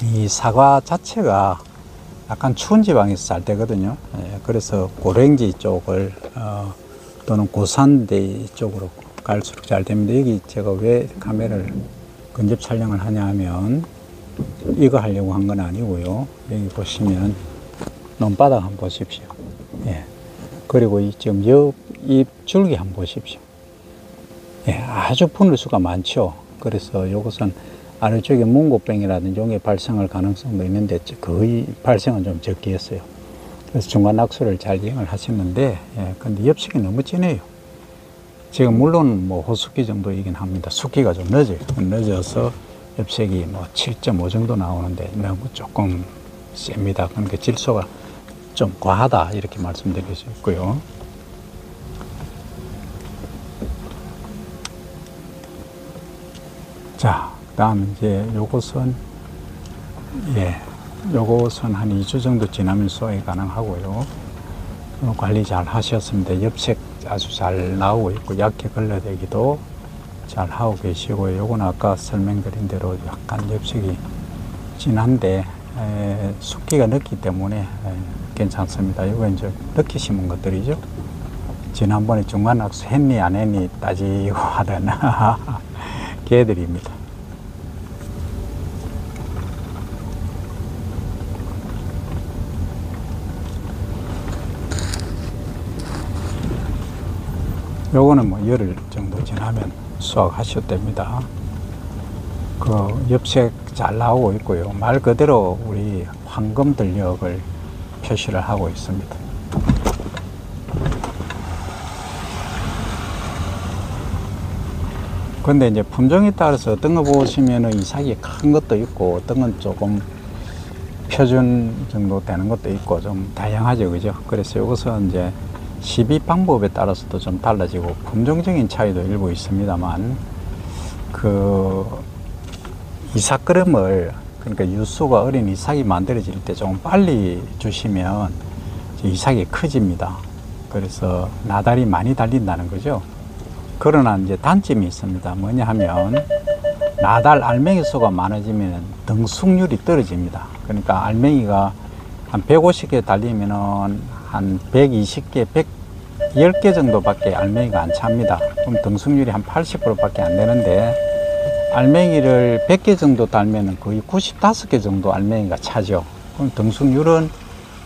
이 사과 자체가 약간 추운 지방에서 잘 되거든요. 네. 그래서 고랭지 쪽을 또는 고산대 쪽으로 갈수록 잘 됩니다. 여기 제가 왜 카메라를 근접 촬영을 하냐 하면 이거 하려고 한 건 아니고요. 여기 보시면 논바닥 한번 보십시오. 예. 그리고 이 지금 옆잎 줄기 한번 보십시오. 예, 아주 분을 수가 많죠. 그래서 이것은 아래쪽에 문고병이라든지 용의 발생할 가능성도 있는데 거의 발생은 좀 적게 했어요. 그래서 중간 낙수를 잘 이행을 하시는데, 예, 근데 엽식이 너무 진해요. 지금 물론 뭐 호숫기 정도이긴 합니다. 숫기가 좀 늦어요. 늦어서 엽색이 뭐 7.5 정도 나오는데 너무 조금 셉니다. 그러니까 질소가 좀 과하다 이렇게 말씀드릴 수 있고요. 자, 그다음 이제 요것은 요것은 한 2주 정도 지나면 소화가 가능하고요. 관리 잘 하셨습니다. 엽색 아주 잘 나오고 있고 약해 걸러대기도 잘 하고 계시고요. 요건 아까 설명드린 대로 약간 엽색이 진한데 숫기가 늦기 때문에 괜찮습니다. 이거 이제 늦게 심은 것들이죠. 지난번에 중간 낙수 했니 안 했니 따지고 하던 개들입니다. 요거는 뭐 열흘 정도 지나면 수확하셔도 됩니다. 그 엽색 잘 나오고 있고요. 말 그대로 우리 황금 들녘을 표시를 하고 있습니다. 근데 이제 품종에 따라서 어떤 거 보시면은 이삭이 큰 것도 있고 어떤 건 조금 표준 정도 되는 것도 있고 좀 다양하죠, 그죠? 그래서 이것은 이제 시비 방법에 따라서도 좀 달라지고 품종적인 차이도 일부 있습니다만 그 이삭 그름을 그러니까 유수가 어린 이삭이 만들어질 때 좀 빨리 주시면 이삭이 커집니다. 그래서 나달이 많이 달린다는 거죠. 그러나 이제 단점이 있습니다. 뭐냐 하면 나달 알맹이 수가 많아지면 등숙률이 떨어집니다. 그러니까 알맹이가 한 150개 달리면은 한 120개, 110개 정도밖에 알맹이가 안 찹니다. 그럼 등숙률이 한 80%밖에 안 되는데 알맹이를 100개 정도 달면은 거의 95개 정도 알맹이가 차죠. 그럼 등숙률은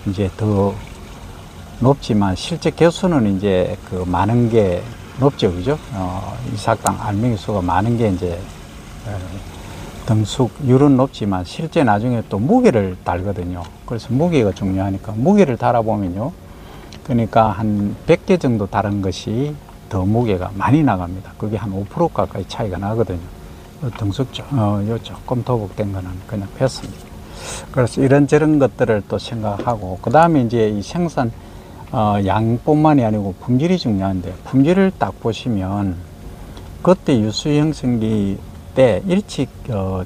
이제 더 높지만 실제 개수는 이제 그 많은 게 높죠, 그죠? 이삭당 알맹이 수가 많은 게 이제 등숙률은 높지만 실제 나중에 또 무게를 달거든요. 그래서 무게가 중요하니까 무게를 달아보면요. 그러니까 한 100개 정도 다른 것이 더 무게가 많이 나갑니다. 그게 한 5% 가까이 차이가 나거든요. 등숙 조금 도복된 거는 그냥 뺐습니다. 그래서 이런저런 것들을 또 생각하고 그 다음에 이제 이 생산 양뿐만이 아니고 품질이 중요한데 품질을 딱 보시면 그때 유수 형성기 때 일찍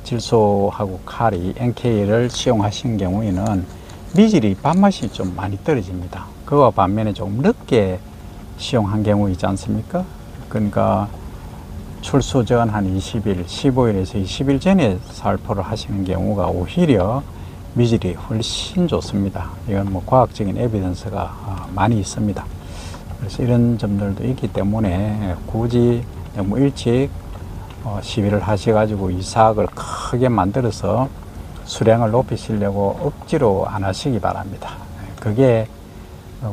질소하고 카리, NK를 사용하신 경우에는 미질이 밥맛이 좀 많이 떨어집니다. 그와 반면에 조금 늦게 사용한 경우 있지 않습니까? 그러니까 출소 전 한 20일, 15일에서 20일 전에 살포를 하시는 경우가 오히려 미질이 훨씬 좋습니다. 이건 뭐 과학적인 에비던스가 많이 있습니다. 그래서 이런 점들도 있기 때문에 굳이 너무 일찍 시비를 하셔가지고 이삭을 크게 만들어서 수량을 높이시려고 억지로 안 하시기 바랍니다. 그게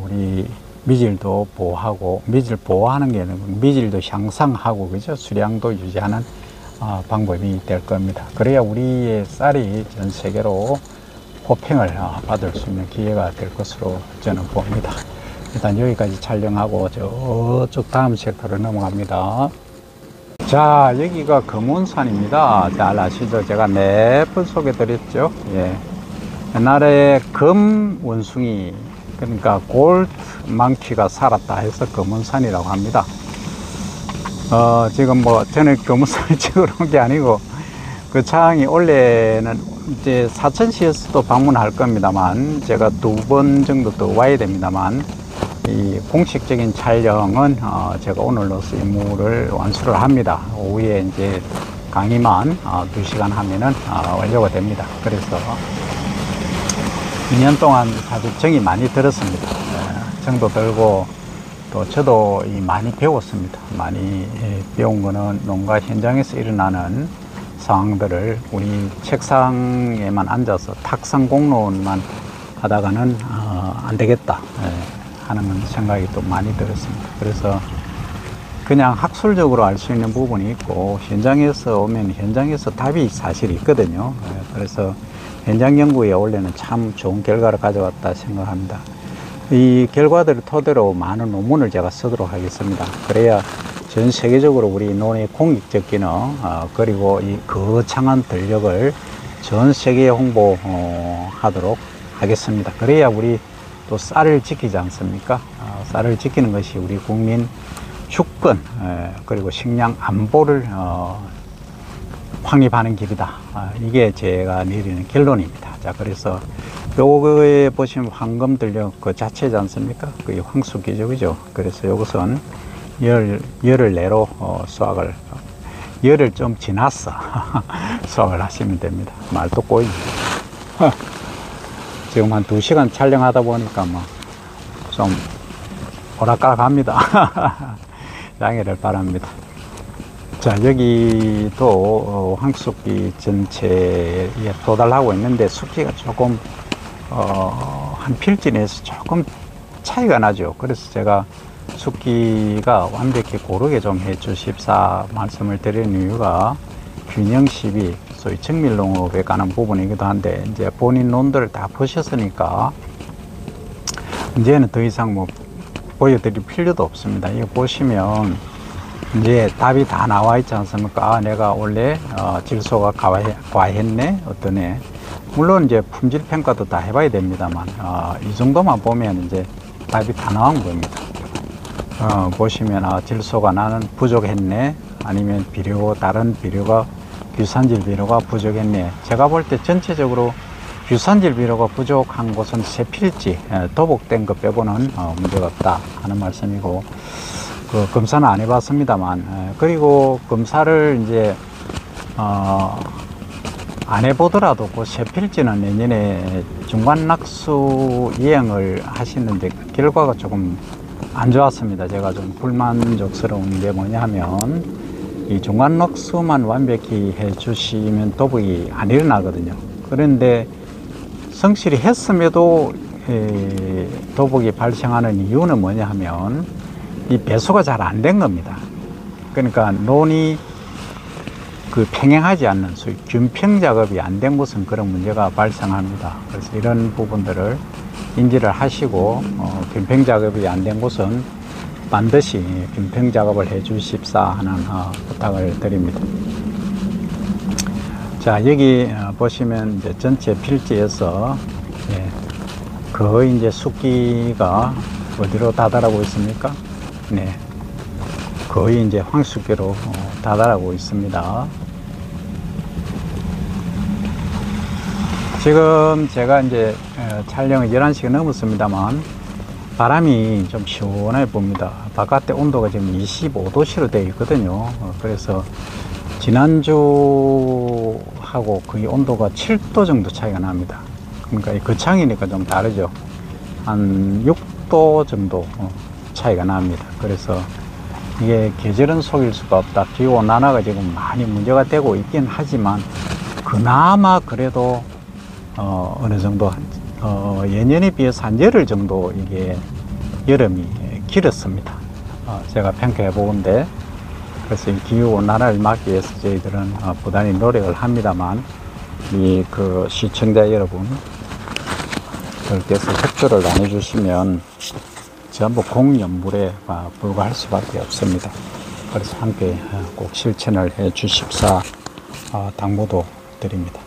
우리 미질도 보호하고, 미질 보호하는 게 미질도 향상하고, 그죠? 수량도 유지하는 방법이 될 겁니다. 그래야 우리의 쌀이 전 세계로 호평을 받을 수 있는 기회가 될 것으로 저는 봅니다. 일단 여기까지 촬영하고 저쪽 다음 섹터로 넘어갑니다. 자, 여기가 금운산입니다. 잘 아시죠? 제가 몇 번 소개 드렸죠? 예. 옛날에 금원숭이, 그러니까 골드 망키가 살았다 해서 금운산이라고 합니다. 지금 뭐 저는 금운산을 찍으러 온 게 아니고 그 창이 원래는 이제 사천시에서도 방문할 겁니다만 제가 2번 정도 더 와야 됩니다만 이 공식적인 촬영은 제가 오늘로서 임무를 완수를 합니다. 오후에 이제 강의만 2시간 하면은 완료가 됩니다. 그래서 2년 동안 아주 정이 많이 들었습니다. 정도 들고 또 저도 많이 배웠습니다. 많이 배운 거는 농가 현장에서 일어나는 상황들을 우리 책상에만 앉아서 탁상 공론만 하다가는 안 되겠다 하는 생각이 또 많이 들었습니다. 그래서 그냥 학술적으로 알 수 있는 부분이 있고 현장에서 오면 현장에서 답이 사실 있거든요. 그래서 현장 연구에 원래는 참 좋은 결과를 가져왔다 생각합니다. 이 결과들을 토대로 많은 논문을 제가 쓰도록 하겠습니다. 그래야 전 세계적으로 우리 논의 공익적 기능 그리고 이 거창한 전력을 전 세계에 홍보하도록 하겠습니다. 그래야 우리 또 쌀을 지키지 않습니까? 쌀을 지키는 것이 우리 국민 주권 그리고 식량 안보를 확립하는 길이다. 이게 제가 내리는 결론입니다. 자, 그래서 요거에 보시면 황금 들녘 그 자체지 않습니까? 그게 황수기죠, 그죠? 그래서 요것은 열흘 내로 수확을, 열흘 좀 지났어 수확을 하시면 됩니다. 말도 꼬이네. 지금 한 2시간 촬영하다 보니까 뭐 좀 오락가락합니다. 양해를 바랍니다. 자, 여기도 황숙기 전체에 도달하고 있는데 숫기가 조금 한 필지 내에서 조금 차이가 나죠. 그래서 제가 숫기가 완벽히 고르게 좀 해 주십사 말씀을 드리는 이유가 균형 시비, 소위 정밀농업에 관한 부분이기도 한데 이제 본인 논들을 다 보셨으니까 이제는 더 이상 뭐 보여드릴 필요도 없습니다. 이거 보시면 이제 답이 다 나와 있지 않습니까? 내가 원래 질소가 과했네, 어떠네. 물론 이제 품질 평가도 다 해봐야 됩니다만 이 정도만 보면 이제 답이 다 나온 겁니다. 보시면 질소가 나는 부족했네, 아니면 비료, 다른 비료가 규산질 비료가 부족했네. 제가 볼 때 전체적으로 규산질 비료가 부족한 곳은 세 필지 도복된 것 빼고는 문제가 없다 하는 말씀이고, 그 검사는 안 해봤습니다만, 그리고 검사를 이제 안 해보더라도 그 세 필지는 내년에 중간 낙수 이행을 하시는데 결과가 조금 안 좋았습니다. 제가 좀 불만족스러운 게 뭐냐 하면 이 중간 낙수만 완벽히 해 주시면 도복이 안 일어나거든요. 그런데 성실히 했음에도 도복이 발생하는 이유는 뭐냐 하면 이 배수가 잘 안 된 겁니다. 그러니까 논이 그 평행하지 않는 소위 균평 작업이 안 된 곳은 그런 문제가 발생합니다. 그래서 이런 부분들을 인지를 하시고 균평 작업이 안 된 곳은 반드시 균평 작업을 해 주십사 하는 부탁을 드립니다. 자, 여기 보시면 이제 전체 필지에서 거의 이제 숫기가 어디로 다다르고 있습니까? 네, 거의 이제 황숫기로 다다르고 있습니다. 지금 제가 이제 촬영이 11시가 넘었습니다만 바람이 좀 시원해 봅니다. 바깥에 온도가 지금 25도씨로 되어 있거든요. 그래서 지난주하고 거의 온도가 7도 정도 차이가 납니다. 그러니까 이 거창이니까 좀 다르죠. 한 6도 정도 차이가 납니다. 그래서 이게 계절은 속일 수가 없다. 기후온난화가 지금 많이 문제가 되고 있긴 하지만 그나마 그래도 어느 정도 예년에 비해서 한 열흘 정도 이게 여름이 길었습니다. 제가 평가해 보건데, 그래서 이 기후온난화를 막기 위해서 저희들은 부단히 노력을 합니다만 이 그 시청자 여러분 께서 협조를 안 해주시면 전부 공연물에 불과할 수밖에 없습니다. 그래서 함께 꼭 실천을 해 주십사 당부도 드립니다.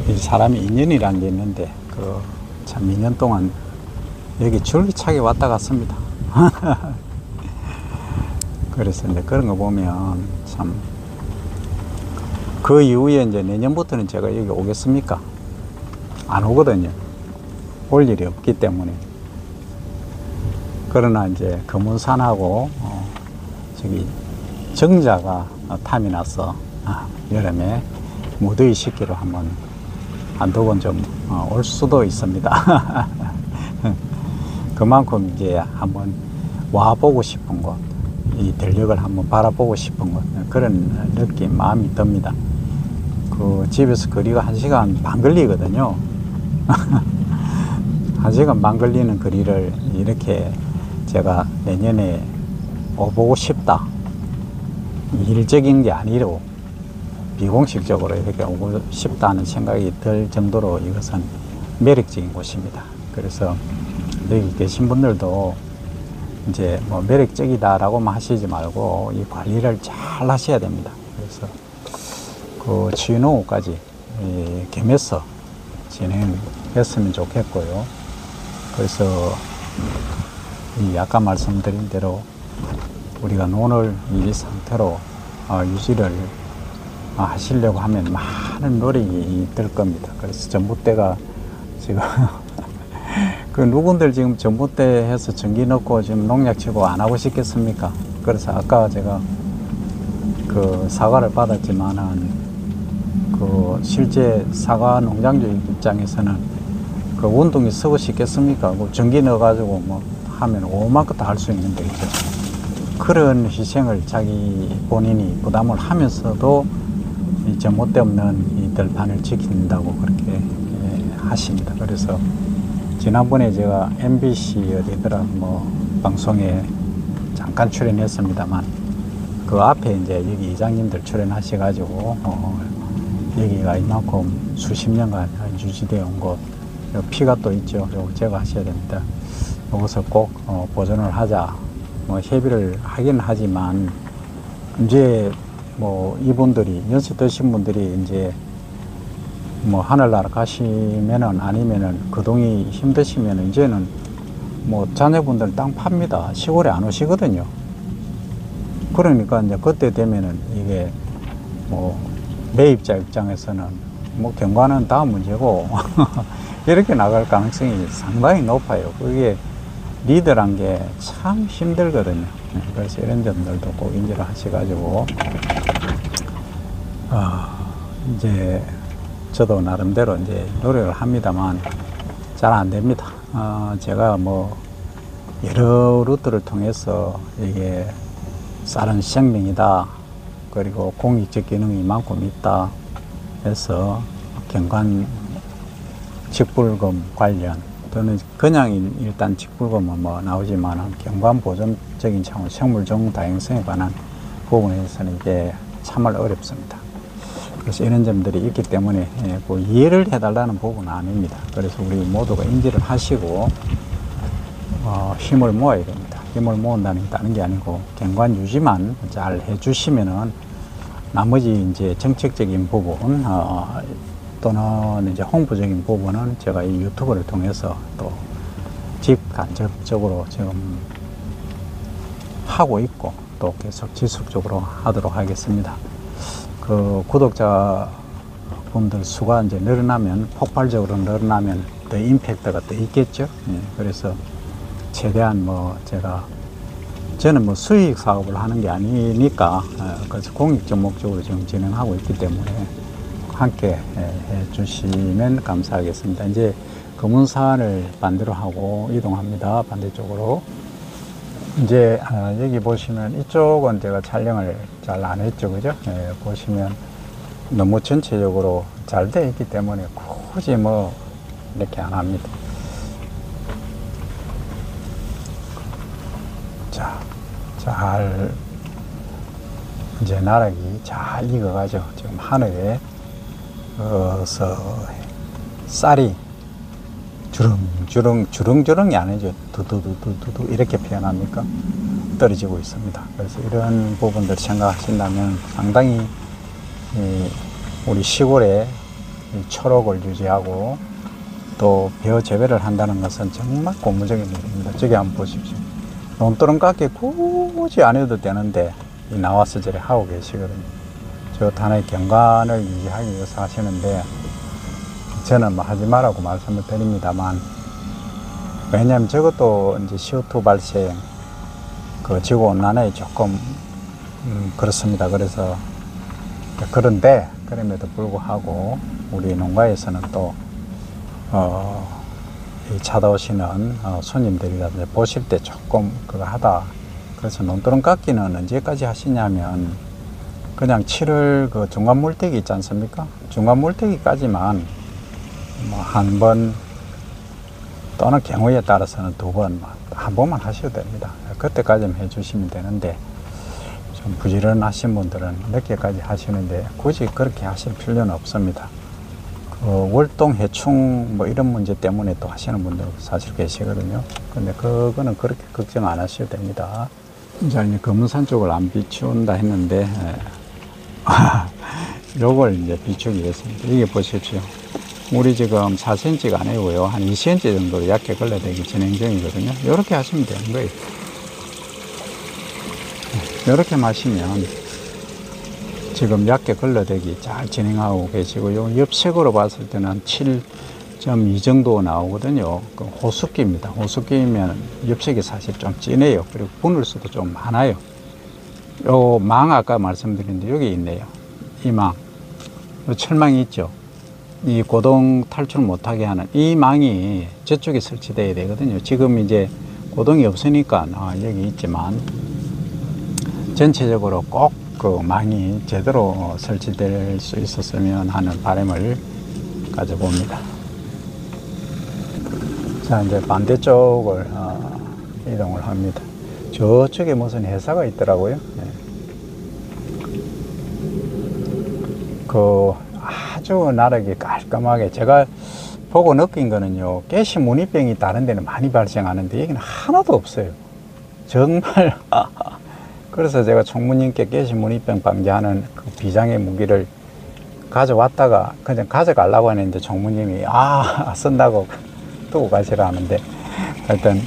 이 사람이 인연이라는 게 있는데 참 2년 동안 여기 줄기차게 왔다 갔습니다. 그래서 이제 그런 거 보면 참 그 이후에 이제 내년부터는 제가 여기 오겠습니까? 안 오거든요. 올 일이 없기 때문에. 그러나 이제 금운산하고 저기 정자가 탐이 나서 여름에 무더위 식기로 한번 한두 번 좀 올 수도 있습니다. 그만큼 이제 한번 와보고 싶은 곳, 이 들녘을 한번 바라보고 싶은 것, 그런 느낌, 마음이 듭니다. 그 집에서 거리가 1시간 반 걸리거든요. 1시간 반 걸리는 거리를 이렇게 제가 내년에 오보고 싶다, 일적인 게 아니고 비공식적으로 이렇게 오고 싶다는 생각이 들 정도로 이것은 매력적인 곳입니다. 그래서 여기 계신 분들도 이제 뭐 매력적이다라고만 하시지 말고 이 관리를 잘 하셔야 됩니다. 그래서 그 치유농업까지 겸해서 진행했으면 좋겠고요. 그래서 이 아까 말씀드린 대로 우리가 논을 이 상태로 유지를 하시려고 하면 많은 노력이 들 겁니다. 그래서 전봇대가 지금 그 누군들 지금 전봇대 해서 전기 넣고 지금 농약 치고 안 하고 싶겠습니까? 그래서 아까 제가 그 사과를 받았지만은 그 실제 사과 농장주 입장에서는 그 운동이 쓰고 싶겠습니까? 그 전기 넣어가지고 뭐 하면 오만 거 다 할 수 있는데, 그죠? 그런 희생을 자기 본인이 부담을 하면서도 이 전봇대 없는 이 들판을 지킨다고 그렇게 하십니다. 그래서 지난번에 제가 MBC 어디더라 뭐 방송에 잠깐 출연했습니다만, 그 앞에 이제 여기 이장님들 출연하셔가지고 여기가 이만큼 수십 년간 유지되어 온 곳, 피가 또 있죠. 요거 제거하셔야 됩니다. 이것을 꼭 보존을 하자, 뭐 협의를 하긴 하지만, 이제 뭐 이분들이 연세 드신 분들이 이제 뭐 하늘나라 가시면은, 아니면은 그동이 힘드시면은 이제는 뭐 자녀분들 땅 팝니다. 시골에 안 오시거든요. 그러니까 이제 그때 되면은 이게 뭐 매입자 입장에서는 뭐 경과는 다음 문제고 이렇게 나갈 가능성이 상당히 높아요. 그게 리더란 게 참 힘들거든요. 그래서 이런 점들도 꼭 인지를 하셔가지고 이제 저도 나름대로 이제 노력을 합니다만 잘 안 됩니다. 제가 뭐 여러 루트를 통해서 이게 쌀은 생명이다, 그리고 공익적 기능이 이만큼 있다 해서 경관 직불금 관련 또는 그냥 일단 직불금은 뭐 나오지만 경관 보존적인 차원 생물종 다양성에 관한 부분에서는 이게 참을 어렵습니다. 그래서 이런 점들이 있기 때문에 뭐 이해를 해달라는 부분은 아닙니다. 그래서 우리 모두가 인지를 하시고 힘을 모아야 됩니다. 힘을 모은다는 게 다른 게 아니고 경관 유지만 잘 해주시면은 나머지 이제 정책적인 부분 또는 이제 홍보적인 부분은 제가 이 유튜브를 통해서 또 직간접적으로 지금 하고 있고 또 계속 지속적으로 하도록 하겠습니다. 그 구독자분들 수가 이제 늘어나면, 폭발적으로 늘어나면 더 임팩트가 더 있겠죠. 그래서 최대한 뭐 저는 뭐 수익 사업을 하는 게 아니니까 그래서 공익적 목적으로 지금 진행하고 있기 때문에 함께 해 주시면 감사하겠습니다. 이제 검은산을 반대로 하고 이동합니다. 반대쪽으로. 이제 여기 보시면 이쪽은 제가 촬영을 잘 안 했죠, 그죠? 보시면 너무 전체적으로 잘 되어 있기 때문에 굳이 뭐 이렇게 안 합니다. 자, 잘 이제 나락이 잘 익어가죠. 지금 하늘에 쌀이 주렁주렁이 아니죠. 두두두두두 이렇게 표현합니까? 떨어지고 있습니다. 그래서 이런 부분들 생각하신다면 상당히 우리 시골의 초록을 유지하고 또 벼 재배를 한다는 것은 정말 고무적인 일입니다. 저기 한번 보십시오. 논두렁 깎기 굳이 안 해도 되는데 나와서 저래 하고 계시거든요. 저 단의 경관을 유지하기 위해서 하시는데 저는 뭐 하지 말라고 말씀을 드립니다만, 왜냐하면 저것도 이제 CO2 발생, 그 지구 온난화에 조금 그렇습니다. 그래서 그런데 그럼에도 불구하고 우리 농가에서는 또 이 찾아오시는 손님들이라든지 보실 때 조금 그거 하다 그래서 논두렁 깎기는 언제까지 하시냐면 그냥 7월 그 중간 물때기 있지 않습니까? 중간 물때기까지만 뭐 한 번 또는 경우에 따라서는 두 번, 한 번만 하셔도 됩니다. 그때까지만 해주시면 되는데 좀 부지런하신 분들은 늦게까지 하시는데 굳이 그렇게 하실 필요는 없습니다. 그 월동 해충 뭐 이런 문제 때문에 또 하시는 분들도 사실 계시거든요. 근데 그거는 그렇게 걱정 안 하셔도 됩니다. 이제 금은산 쪽을 안 비춘다 했는데 요걸 이제 비추기 위해서입니다. 이게 보십시오. 물이 지금 4cm가 아니고요. 한 2cm 정도 얕게 걸러대기 진행 중이거든요. 이렇게 하시면 되는 거예요. 이렇게 마시면 지금 얕게 걸러대기 잘 진행하고 계시고요. 엽색으로 봤을 때는 7.2 정도 나오거든요. 그 호숫기입니다. 호숫기면 엽색이 사실 좀 진해요. 그리고 분을 수도 좀 많아요. 요 망 아까 말씀드렸는데 여기 있네요. 이 망. 요 철망이 있죠. 이 고동 탈출 못하게 하는 이 망이 저쪽에 설치되어야 되거든요. 지금 이제 고동이 없으니까 여기 있지만 전체적으로 꼭 그 망이 제대로 설치될 수 있었으면 하는 바람을 가져봅니다. 자, 이제 반대쪽을 이동을 합니다. 저쪽에 무슨 회사가 있더라고요. 네. 그 아주 나르게 깔끔하게 제가 보고 느낀 거는요, 가시 문의병이 다른 데는 많이 발생하는데 여기는 하나도 없어요. 정말 그래서 제가 총무님께 가시 문의병 방지하는 그 비장의 무기를 가져왔다가 그냥 가져가려고 했는데 총무님이 쓴다고 두고 가시라는데 하여튼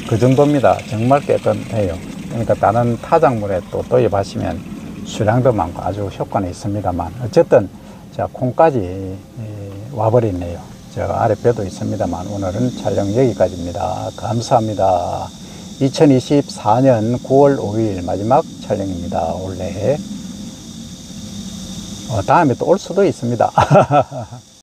그 정도입니다. 정말 깨끗해요. 그러니까 다른 타작물에 또 도입하시면 수량도 많고 아주 효과는 있습니다만 어쨌든 자, 콩까지 와버리네요. 제가 아래 배도 있습니다만 오늘은 촬영 여기까지입니다. 감사합니다. 2024년 9월 5일 마지막 촬영입니다. 올해 다음에 또 올 수도 있습니다.